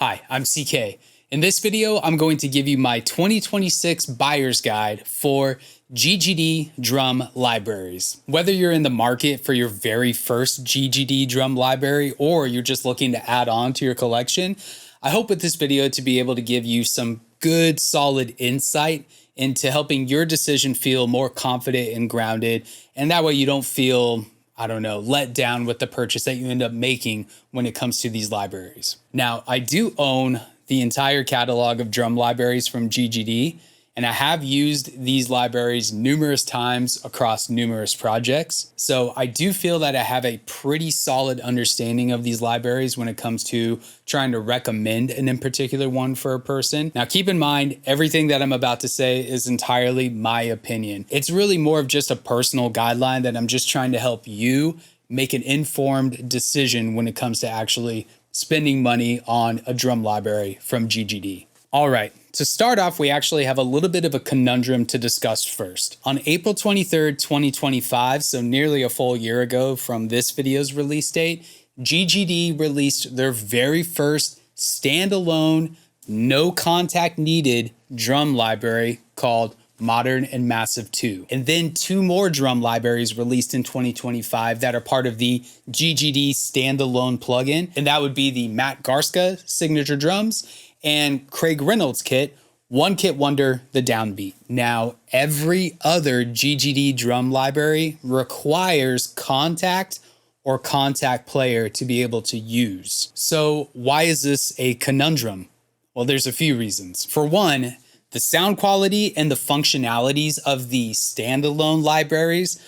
Hi, I'm CK. In this video, I'm going to give you my 2026 buyer's guide for GGD drum libraries. Whether you're in the market for your very first GGD drum library or you're just looking to add on to your collection, I hope with this video to be able to give you some good, solid insight into helping your decision feel more confident and grounded. And that way you don't feel, let down with the purchase that you end up making when it comes to these libraries. Now, I do own the entire catalog of drum libraries from GGD, and I have used these libraries numerous times across numerous projects. So I do feel that I have a pretty solid understanding of these libraries when it comes to trying to recommend an in particular one for a person. Now, keep in mind, everything that I'm about to say is entirely my opinion. It's really more of just a personal guideline that I'm just trying to help you make an informed decision when it comes to actually spending money on a drum library from GGD. All right. To start off, we actually have a little bit of a conundrum to discuss first. On April 23rd, 2025, so nearly a full year ago from this video's release date, GGD released their very first standalone, no contact needed drum library called Modern and Massive 2. And then two more drum libraries released in 2025 that are part of the GGD Standalone plugin. And that would be the Matt Garska signature drums and Craig Reynolds kit, One Kit Wonder, the Downbeat. Now, every other GGD drum library requires contact or contact player to be able to use. So why is this a conundrum? Well, there's a few reasons. For one, the sound quality and the functionalities of the standalone libraries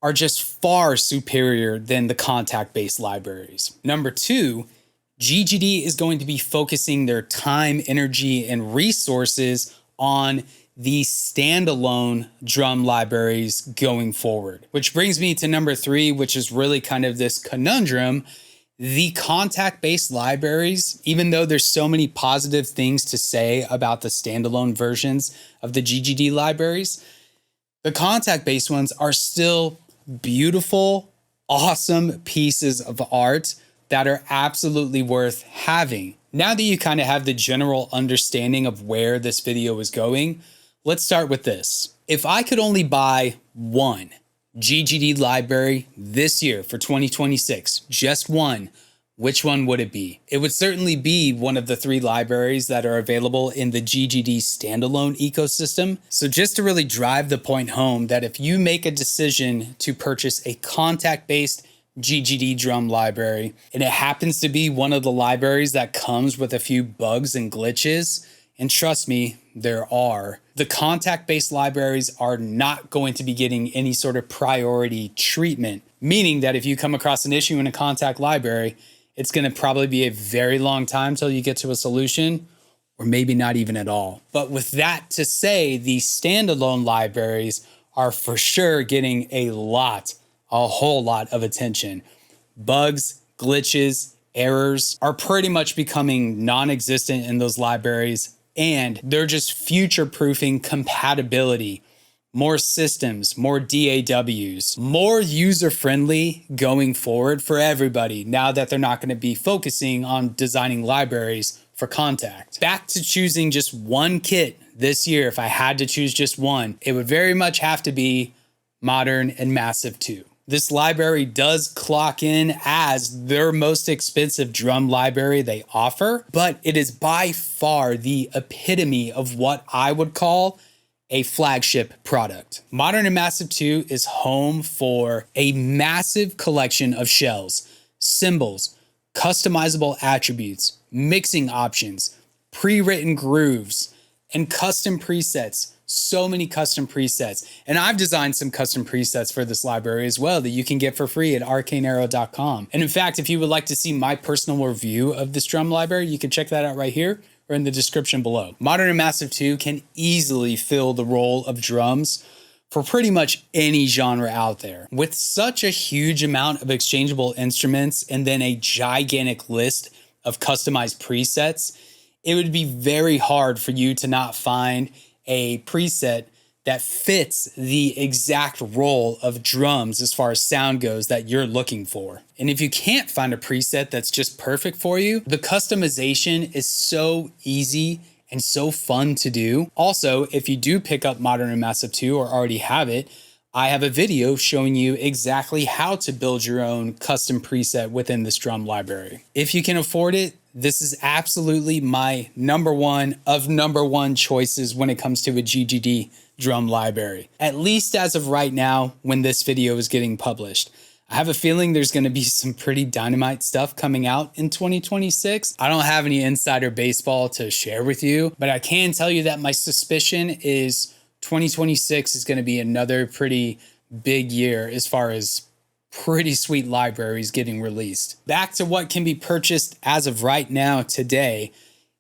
are just far superior than the contact-based libraries. Number two, GGD is going to be focusing their time, energy, and resources on the standalone drum libraries going forward. Which brings me to number three, which is really kind of this conundrum. The contact-based libraries, even though there's so many positive things to say about the standalone versions of the GGD libraries, the contact-based ones are still beautiful, awesome pieces of art that are absolutely worth having. Now that you kind of have the general understanding of where this video is going, let's start with this. If I could only buy one GGD library this year for 2026, just one, which one would it be? It would certainly be one of the three libraries that are available in the GGD standalone ecosystem. So just to really drive the point home that if you make a decision to purchase a contact-based GGD drum library, and it happens to be one of the libraries that comes with a few bugs and glitches, and trust me, there are, the contact-based libraries are not going to be getting any sort of priority treatment, meaning that if you come across an issue in a contact library, it's going to probably be a very long time till you get to a solution, or maybe not even at all. But with that to say, the standalone libraries are for sure getting a whole lot of attention. Bugs, glitches, errors are pretty much becoming non-existent in those libraries, and they're just future-proofing compatibility, more systems, more DAWs, more user-friendly going forward for everybody now that they're not going to be focusing on designing libraries for contact. Back to choosing just one kit this year, if I had to choose just one, it would very much have to be Modern and Massive 2. This library does clock in as their most expensive drum library they offer, but it is by far the epitome of what I would call a flagship product. Modern and Massive 2 is home for a massive collection of shells, cymbals, customizable attributes, mixing options, pre-written grooves, and custom presets. So many custom presets. And I've designed some custom presets for this library as well that you can get for free at arcanearrow.com. And in fact, if you would like to see my personal review of this drum library, you can check that out right here or in the description below. Modern and Massive 2 can easily fill the role of drums for pretty much any genre out there. With such a huge amount of exchangeable instruments and then a gigantic list of customized presets, it would be very hard for you to not find a preset that fits the exact role of drums as far as sound goes that you're looking for. And if you can't find a preset that's just perfect for you, the customization is so easy and so fun to do. Also, if you do pick up Modern and Massive 2 or already have it, I have a video showing you exactly how to build your own custom preset within this drum library. If you can afford it, this is absolutely my number one choices when it comes to a GGD drum library, at least as of right now when this video is getting published. I have a feeling there's going to be some pretty dynamite stuff coming out in 2026. I don't have any insider baseball to share with you, but I can tell you that my suspicion is 2026 is going to be another pretty big year as far as pretty sweet libraries getting released. Back to what can be purchased as of right now today.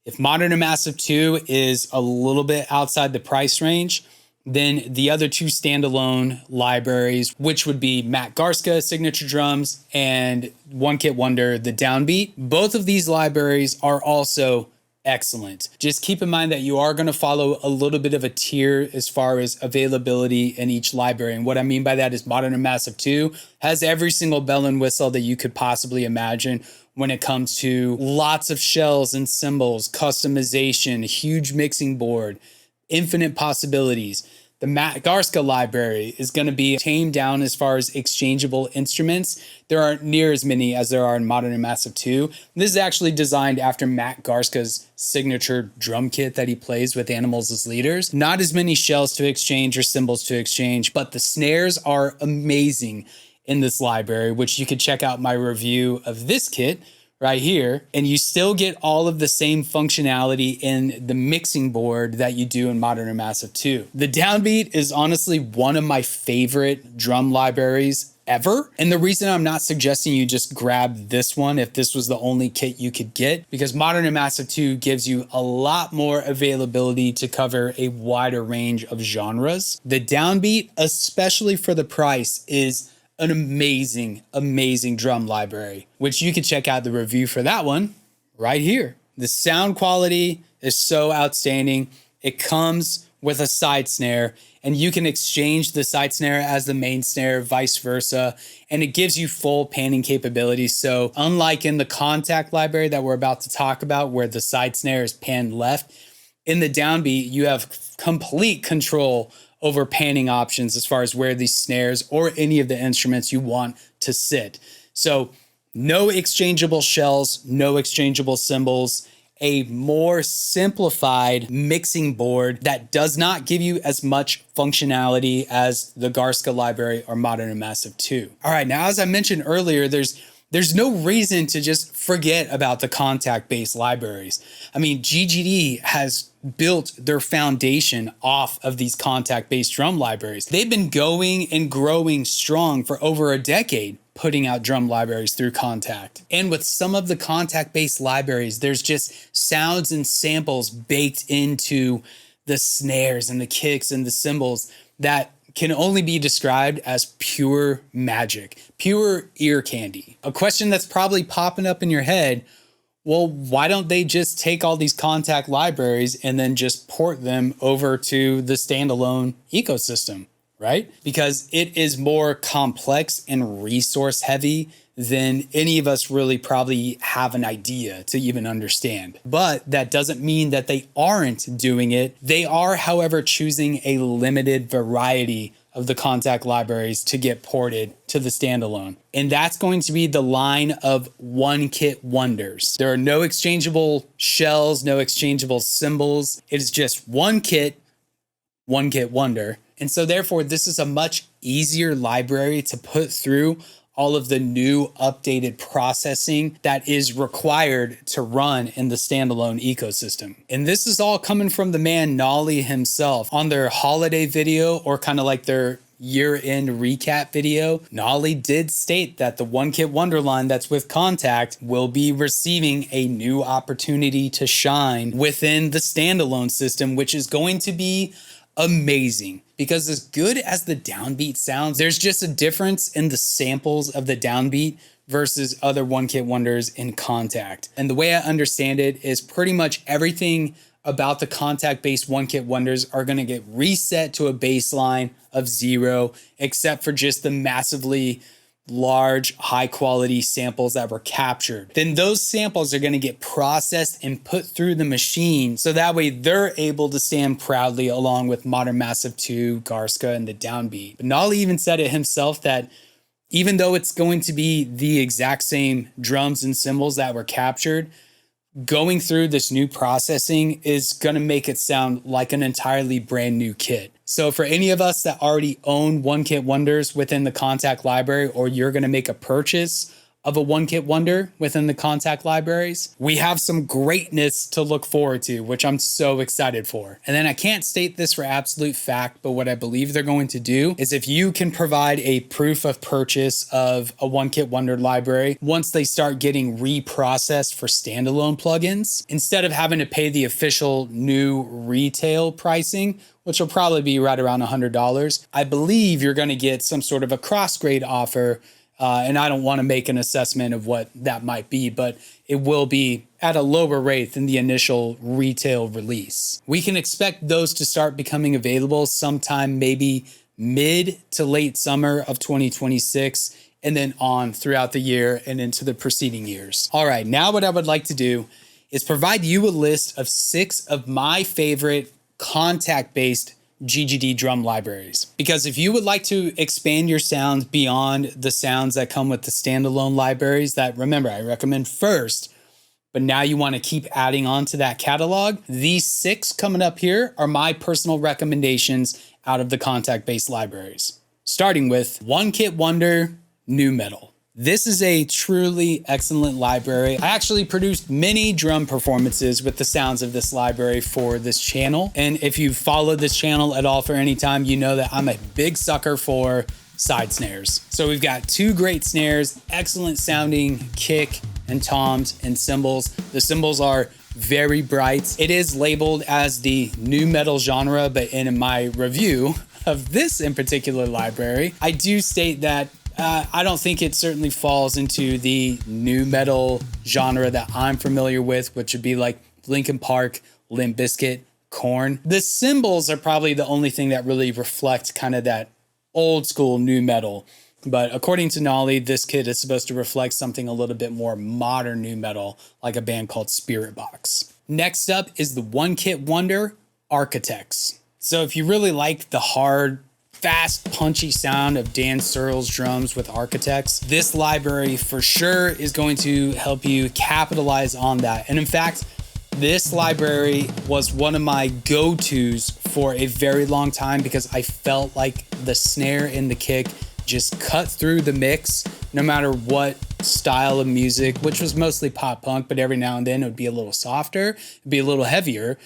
If Modern and Massive 2 is a little bit outside the price range, then the other two standalone libraries, which would be Matt Garska Signature Drums and One Kit Wonder, the Downbeat, both of these libraries are also excellent. Just keep in mind that you are going to follow a little bit of a tier as far as availability in each library. And what I mean by that is Modern and Massive 2 has every single bell and whistle that you could possibly imagine when it comes to lots of shells and cymbals, customization, huge mixing board, infinite possibilities. The Matt Garska library is going to be tamed down as far as exchangeable instruments. There aren't near as many as there are in Modern and Massive 2. This is actually designed after Matt Garska's signature drum kit that he plays with animals as leaders. Not as many shells to exchange or cymbals to exchange, but the snares are amazing in this library, which you could check out my review of this kit right here, and you still get all of the same functionality in the mixing board that you do in Modern and Massive 2. The Downbeat is honestly one of my favorite drum libraries ever. And the reason I'm not suggesting you just grab this one if this was the only kit you could get, because Modern and Massive 2 gives you a lot more availability to cover a wider range of genres. The Downbeat, especially for the price, is an amazing drum library, which you can check out the review for that one right here. The sound quality is so outstanding. It comes with a side snare, and you can exchange the side snare as the main snare, vice versa, and it gives you full panning capabilities. So unlike in the Kontakt library that we're about to talk about, where the side snare is panned left, in the Downbeat, you have complete control over panning options as far as where these snares or any of the instruments you want to sit. So no exchangeable shells, no exchangeable cymbals, a more simplified mixing board that does not give you as much functionality as the Garska library or Modern and Massive 2. All right, now as I mentioned earlier, there's no reason to just forget about the Kontakt-based libraries. I mean, GGD has built their foundation off of these Kontakt-based drum libraries. They've been going and growing strong for over a decade, putting out drum libraries through Kontakt. And with some of the Kontakt-based libraries, there's just sounds and samples baked into the snares and the kicks and the cymbals that can only be described as pure magic, pure ear candy. A question that's probably popping up in your head, well, why don't they just take all these Kontakt libraries and then just port them over to the standalone ecosystem, right? Because it is more complex and resource heavy than any of us really probably have an idea to even understand. But that doesn't mean that they aren't doing it. They are, however, choosing a limited variety of the Kontakt libraries to get ported to the standalone. And that's going to be the line of One Kit Wonders. There are no exchangeable shells, no exchangeable cymbals. It is just one kit, One Kit Wonder. And so therefore, this is a much easier library to put through all of the new updated processing that is required to run in the standalone ecosystem. And this is all coming from the man Nolly himself. On their holiday video, or kind of like their year-end recap video, Nolly did state that the One Kit Wonder line that's with Kontakt will be receiving a new opportunity to shine within the standalone system, which is going to be amazing. Because as good as the Downbeat sounds, there's just a difference in the samples of the Downbeat versus other One Kit Wonders in Kontakt. And the way I understand it is pretty much everything about the Kontakt-based One Kit Wonders are going to get reset to a baseline of 0, except for just the massively large, high-quality samples that were captured. Then those samples are going to get processed and put through the machine, so that way they're able to stand proudly along with Modern Massive 2, Garska, and the Downbeat. But Nolly even said it himself that even though it's going to be the exact same drums and cymbals that were captured, going through this new processing is going to make it sound like an entirely brand new kit. So for any of us that already own One Kit Wonders within the Kontakt library, or you're going to make a purchase of a One Kit Wonder within the Kontakt libraries, we have some greatness to look forward to, which I'm so excited for. And then I can't state this for absolute fact, but what I believe they're going to do is if you can provide a proof of purchase of a One Kit Wonder library, once they start getting reprocessed for standalone plugins, instead of having to pay the official new retail pricing, which will probably be right around $100, I believe you're going to get some sort of a cross-grade offer. And I don't want to make an assessment of what that might be, but it will be at a lower rate than the initial retail release. We can expect those to start becoming available sometime maybe mid to late summer of 2026, and then on throughout the year and into the preceding years. All right, now what I would like to do is provide you a list of 6 of my favorite Kontakt-based GGD drum libraries. Because if you would like to expand your sounds beyond the sounds that come with the standalone libraries that, remember, I recommend first, but now you want to keep adding on to that catalog, these 6 coming up here are my personal recommendations out of the Kontakt-based libraries. Starting with One Kit Wonder Nu Metal. This is a truly excellent library. I actually produced many drum performances with the sounds of this library for this channel. And if you've followed this channel at all for any time, you know that I'm a big sucker for side snares. So we've got 2 great snares, excellent sounding kick and toms and cymbals. The cymbals are very bright. It is labeled as the nu metal genre, but in my review of this in particular library, I do state that I don't think it certainly falls into the nu metal genre that I'm familiar with, which would be like Linkin Park, Limp Bizkit, Korn. The cymbals are probably the only thing that really reflect kind of that old school nu metal. But according to Nolly, this kit is supposed to reflect something a little bit more modern nu metal, like a band called Spiritbox. Next up is the One Kit Wonder Architects. So if you really like the hard, fast, punchy sound of Dan Searle's drums with Architects, this library for sure is going to help you capitalize on that. And in fact, this library was one of my go-tos for a very long time because I felt like the snare and the kick just cut through the mix no matter what style of music, which was mostly pop punk, but every now and then it would be a little softer, it'd be a little heavier.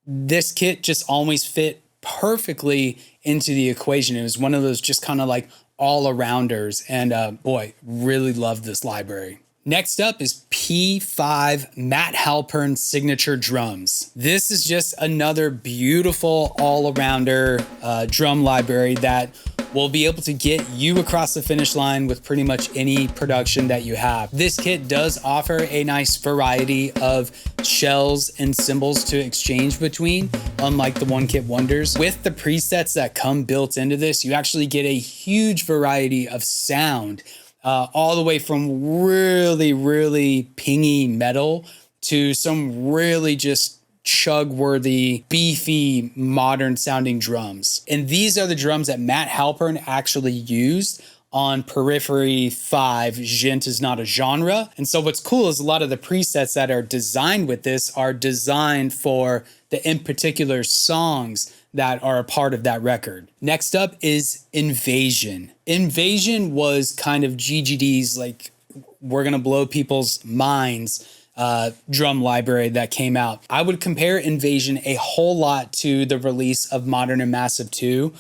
This kit just always fit perfectly into the equation. It was one of those just kind of like all-arounders, and boy, really loved this library. Next up is P5 Matt Halpern Signature Drums. This is just another beautiful all-arounder drum library that will be able to get you across the finish line with pretty much any production that you have. This kit does offer a nice variety of shells and cymbals to exchange between, unlike the One Kit Wonders. With the presets that come built into this, you actually get a huge variety of sound, all the way from really, really pingy metal to some really just chug-worthy, beefy, modern-sounding drums. And these are the drums that Matt Halpern actually used on Periphery 5, Gent is Not a Genre. And so what's cool is a lot of the presets that are designed with this are designed for the in particular songs that are a part of that record. Next up is Invasion. Invasion was kind of GGD's, like, we're gonna blow people's minds drum library that came out. I would compare Invasion a whole lot to the release of Modern and Massive 2,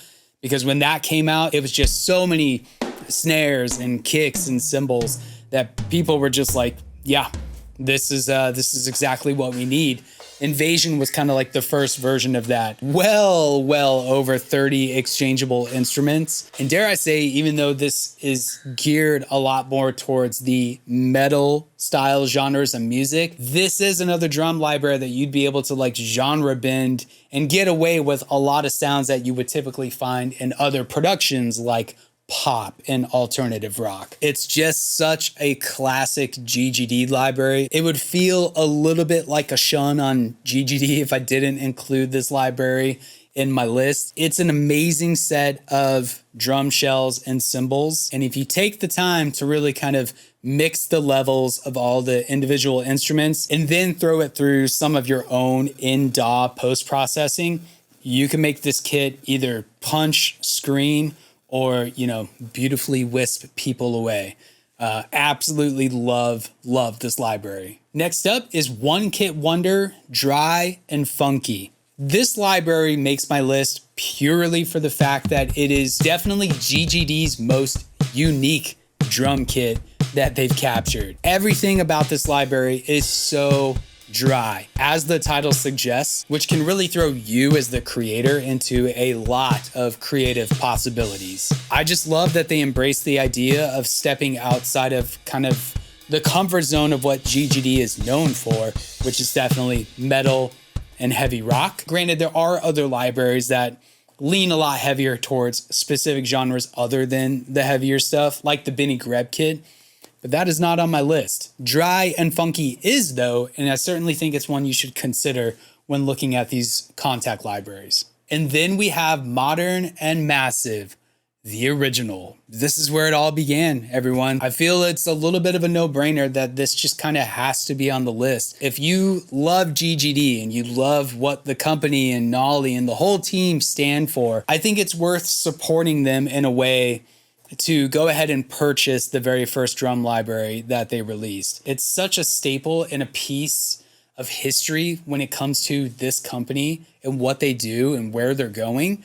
because when that came out, it was just so many snares and kicks and cymbals that people were just like, yeah, this is exactly what we need. Invasion was kind of like the first version of that. Well over 30 exchangeable instruments. And dare I say, even though this is geared a lot more towards the metal style genres of music, this is another drum library that you'd be able to like genre bend and get away with a lot of sounds that you would typically find in other productions like pop and alternative rock. It's just such a classic GGD library. It would feel a little bit like a shun on GGD if I didn't include this library in my list. It's an amazing set of drum shells and cymbals. And if you take the time to really kind of mix the levels of all the individual instruments and then throw it through some of your own in-DAW post-processing, you can make this kit either punch, scream, or, you know, beautifully wisp people away. Absolutely love this library. Next up is One Kit Wonder, Dry and Funky. This library makes my list purely for the fact that it is definitely GGD's most unique drum kit that they've captured. Everything about this library is so dry, as the title suggests, which can really throw you as the creator into a lot of creative possibilities. I just love that they embrace the idea of stepping outside of kind of the comfort zone of what GGD is known for, which is definitely metal and heavy rock. Granted, there are other libraries that lean a lot heavier towards specific genres other than the heavier stuff, like the Benny Greb kit, but that is not on my list. Dry and Funky is, though, and I certainly think it's one you should consider when looking at these Kontakt libraries. And then we have Modern and Massive, the original. This is where it all began, everyone. I feel it's a little bit of a no-brainer that this just kind of has to be on the list. If you love GGD and you love what the company and Nolly and the whole team stand for, I think it's worth supporting them in a way to go ahead and purchase the very first drum library that they released. It's such a staple and a piece of history when it comes to this company and what they do and where they're going,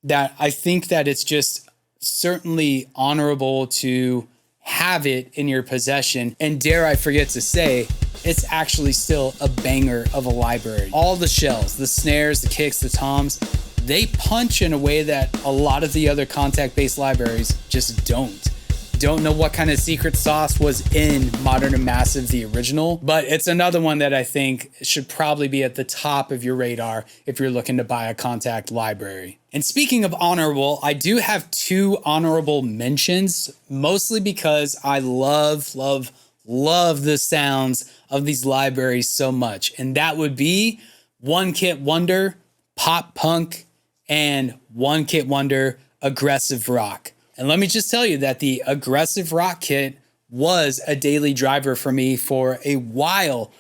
that I think that it's just certainly honorable to have it in your possession. And dare I forget to say, it's actually still a banger of a library. All the shells, the snares, the kicks, the toms, they punch in a way that a lot of the other Kontakt-based libraries just don't. Don't know what kind of secret sauce was in Modern and Massive, the original, but it's another one that I think should probably be at the top of your radar if you're looking to buy a Kontakt library. And speaking of honorable, I do have two honorable mentions, mostly because I love the sounds of these libraries so much. And that would be One Kit Wonder, Pop Punk, and One Kit Wonder, Aggressive Rock. And let me just tell you that the Aggressive Rock kit was a daily driver for me for a while,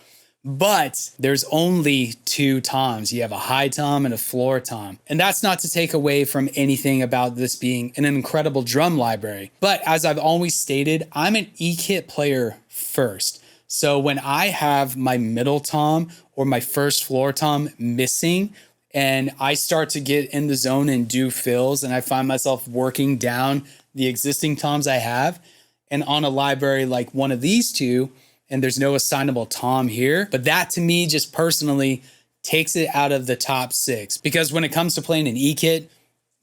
but there's only two toms. You have a high tom and a floor tom. And that's not to take away from anything about this being an incredible drum library. But as I've always stated, I'm an E-kit player first. So when I have my middle tom or my first floor tom missing, and I start to get in the zone and do fills, and I find myself working down the existing toms I have, and on a library like one of these two, and there's no assignable tom here, but that to me just personally takes it out of the top 6, because when it comes to playing an E-kit,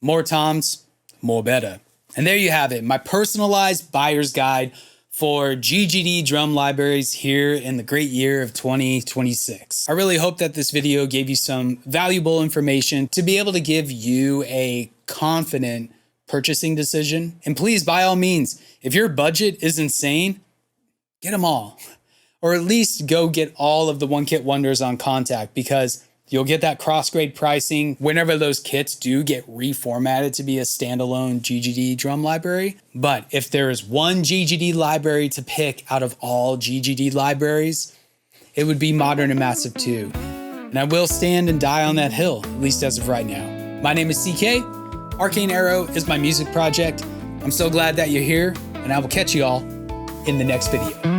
more toms, more better. And there you have it, my personalized buyer's guide for GGD drum libraries here in the great year of 2026. I really hope that this video gave you some valuable information to be able to give you a confident purchasing decision. And please, by all means, if your budget is insane, get them all. Or at least go get all of the One Kit Wonders on Kontakt, because you'll get that cross-grade pricing whenever those kits do get reformatted to be a standalone GGD drum library. But if there is one GGD library to pick out of all GGD libraries, it would be Modern and Massive 2. And I will stand and die on that hill, at least as of right now. My name is CK. Arcane Arrow is my music project. I'm so glad that you're here, and I will catch you all in the next video.